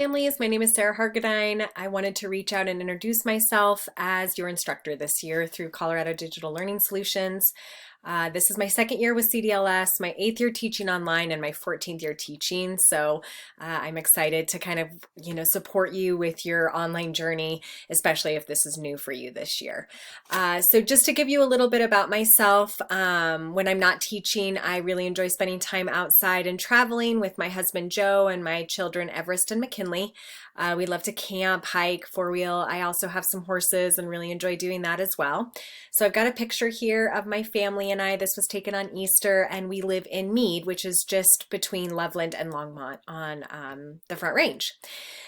Families, my name is Sarah Hargadine. I wanted to reach out and introduce myself as your instructor this year through Colorado Digital Learning Solutions. This is my second year with CDLS, my 8th year teaching online, and my 14th year teaching. So I'm excited to kind of, support you with your online journey, especially if this is new for you this year. So just to give you a little bit about myself, when I'm not teaching, I really enjoy spending time outside and traveling with my husband Joe and my children Everest and McKinley. We love to camp, hike, four-wheel. I also have some horses and really enjoy doing that as well. So I've got a picture here of my family and I. This was taken on Easter, and we live in Mead, which is just between Loveland and Longmont on the Front Range.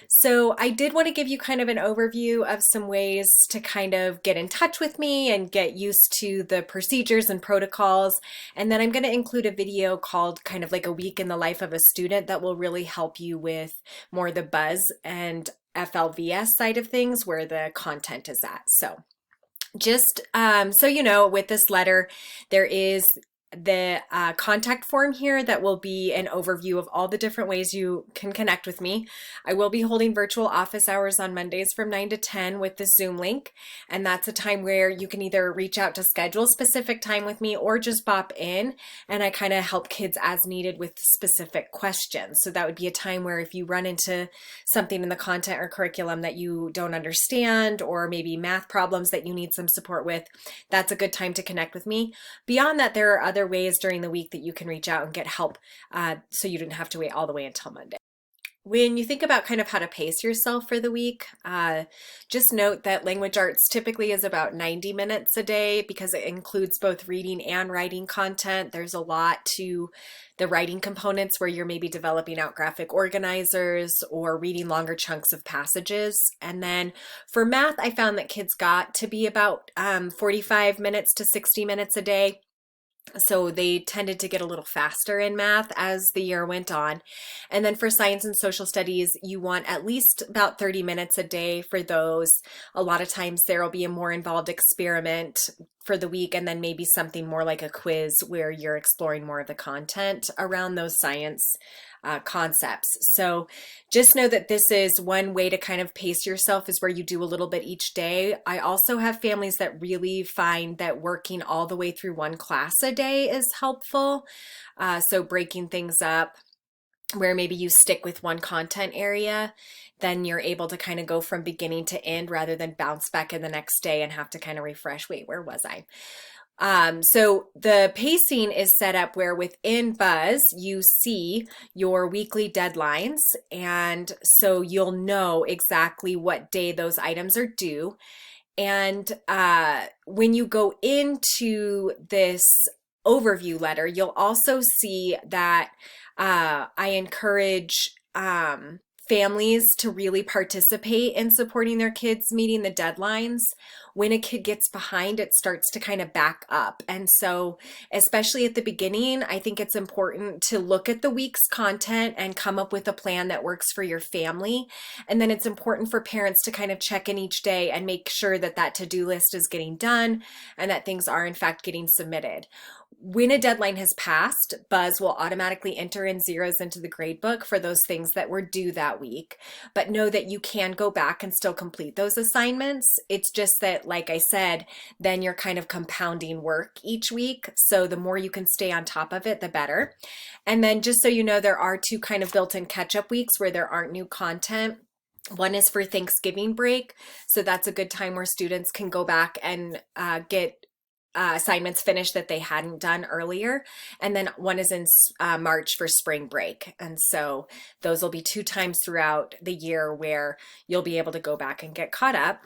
So I did want to give you kind of an overview of some ways to kind of get in touch with me and get used to the procedures and protocols. And then I'm going to include a video called kind of like a week in the life of a student that will really help you with more the buzz and FLVS side of things where the content is at. So just so you know, with this letter, there is the contact form here that will be an overview of all the different ways you can connect with me. I will be holding virtual office hours on Mondays from 9 to 10 with the Zoom link, and that's a time where you can either reach out to schedule specific time with me or just pop in, and I kind of help kids as needed with specific questions. So that would be a time where if you run into something in the content or curriculum that you don't understand, or maybe math problems that you need some support with, that's a good time to connect with me. Beyond that, there are other ways during the week that you can reach out and get help, so you didn't have to wait all the way until Monday. When you think about kind of how to pace yourself for the week, just note that language arts typically is about 90 minutes a day because it includes both reading and writing content. There's a lot to the writing components where you're maybe developing out graphic organizers or reading longer chunks of passages. And then for math, I found that kids got to be about 45 minutes to 60 minutes a day. So they tended to get a little faster in math as the year went on. And then for science and social studies, you want at least about 30 minutes a day for those. A lot of times there will be a more involved experiment for the week, and then maybe something more like a quiz where you're exploring more of the content around those science concepts. So just know that this is one way to kind of pace yourself, is where you do a little bit each day. I also have families that really find that working all the way through one class a day is helpful. So breaking things up where maybe you stick with one content area, then you're able to kind of go from beginning to end rather than bounce back in the next day and have to kind of refresh. Wait, where was I? So the pacing is set up where within Buzz, you see your weekly deadlines. And so you'll know exactly what day those items are due. And when you go into this overview letter, you'll also see that I encourage families to really participate in supporting their kids meeting the deadlines. When a kid gets behind, it starts to kind of back up. And so, especially at the beginning, I think it's important to look at the week's content and come up with a plan that works for your family. And then it's important for parents to kind of check in each day and make sure that that to-do list is getting done and that things are in fact getting submitted. When a deadline has passed, Buzz will automatically enter in zeros into the gradebook for those things that were due that week. But know that you can go back and still complete those assignments. It's just that, like I said, then you're kind of compounding work each week. So the more you can stay on top of it, the better. And then just so you know, there are two kind of built-in catch-up weeks where there aren't new content. One is for Thanksgiving break. So that's a good time where students can go back and get assignments finished that they hadn't done earlier. And then one is in March for spring break. And so those will be 2 times throughout the year where you'll be able to go back and get caught up.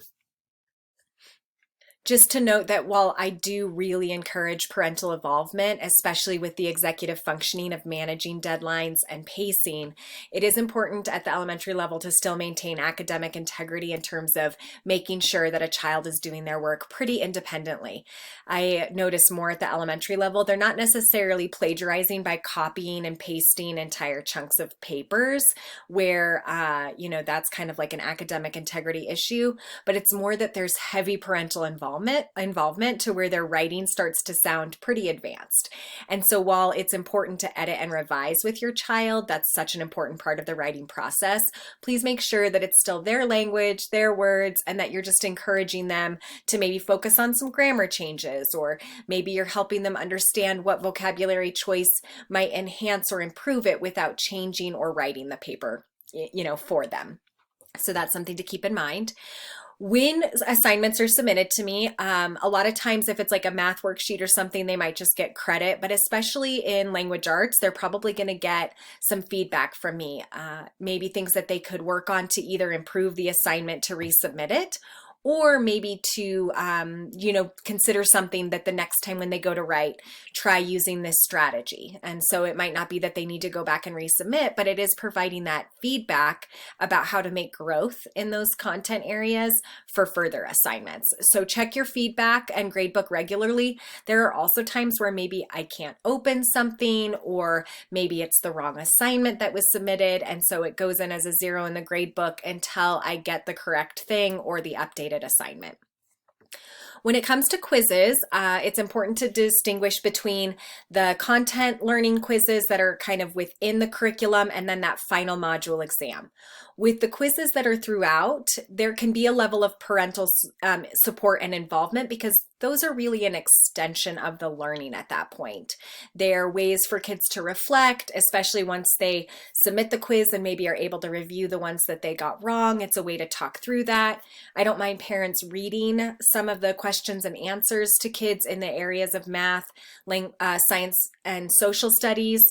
Just to note that while I do really encourage parental involvement, especially with the executive functioning of managing deadlines and pacing, it is important at the elementary level to still maintain academic integrity in terms of making sure that a child is doing their work pretty independently. I notice more at the elementary level, they're not necessarily plagiarizing by copying and pasting entire chunks of papers where, that's kind of like an academic integrity issue, but it's more that there's heavy parental involvement involvement to where their writing starts to sound pretty advanced. And so while it's important to edit and revise with your child, that's such an important part of the writing process, please make sure that it's still their language, their words, and that you're just encouraging them to maybe focus on some grammar changes, or maybe you're helping them understand what vocabulary choice might enhance or improve it without changing or writing the paper, for them. So that's something to keep in mind. When assignments are submitted to me, a lot of times if it's like a math worksheet or something, they might just get credit, but especially in language arts, they're probably going to get some feedback from me, maybe things that they could work on to either improve the assignment to resubmit it, or maybe to, consider something that the next time when they go to write, try using this strategy. And so it might not be that they need to go back and resubmit, but it is providing that feedback about how to make growth in those content areas for further assignments. So check your feedback and gradebook regularly. There are also times where maybe I can't open something, or maybe it's the wrong assignment that was submitted, and so it goes in as a 0 in the gradebook until I get the correct thing or the updated assignment. When it comes to quizzes, it's important to distinguish between the content learning quizzes that are kind of within the curriculum and then that final module exam. With the quizzes that are throughout, there can be a level of parental support and involvement, because those are really an extension of the learning at that point. They're ways for kids to reflect, especially once they submit the quiz and maybe are able to review the ones that they got wrong. It's a way to talk through that. I don't mind parents reading some of the questions and answers to kids in the areas of math, science, and social studies.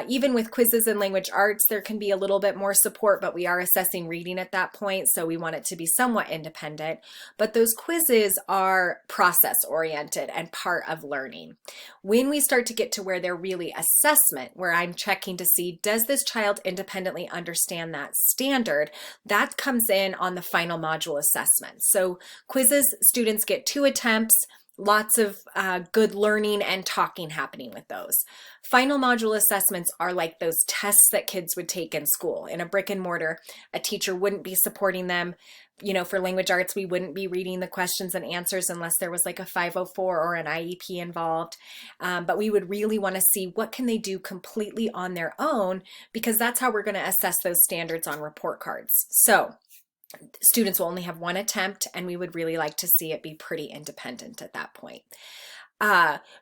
Even with quizzes in language arts, there can be a little bit more support, but we are assessing reading at that point, so we want it to be somewhat independent. But those quizzes are process oriented and part of learning. When we start to get to where they're really assessment, where I'm checking to see, does this child independently understand that standard, that comes in on the final module assessment. So quizzes, students get 2 attempts, lots of good learning and talking happening with those. Final module assessments are like those tests that kids would take in school. In a brick and mortar, a teacher wouldn't be supporting them. For language arts, we wouldn't be reading the questions and answers unless there was like a 504 or an IEP involved. But we would really want to see what can they do completely on their own, because that's how we're going to assess those standards on report cards. So students will only have 1 attempt, and we would really like to see it be pretty independent at that point.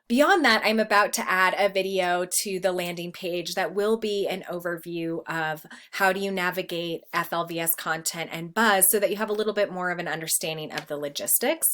Beyond that, I'm about to add a video to the landing page that will be an overview of how do you navigate FLVS content and Buzz, so that you have a little bit more of an understanding of the logistics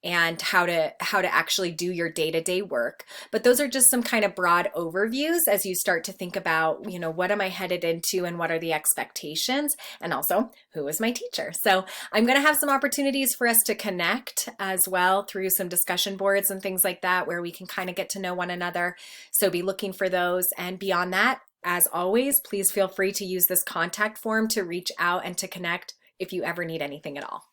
and how to actually do your day-to-day work. But those are just some kind of broad overviews as you start to think about, what am I headed into and what are the expectations, and also who is my teacher. So I'm going to have some opportunities for us to connect as well through some discussion boards and things like that, where we can kind of get to know one another. So be looking for those. And beyond that, as always, please feel free to use this contact form to reach out and to connect if you ever need anything at all.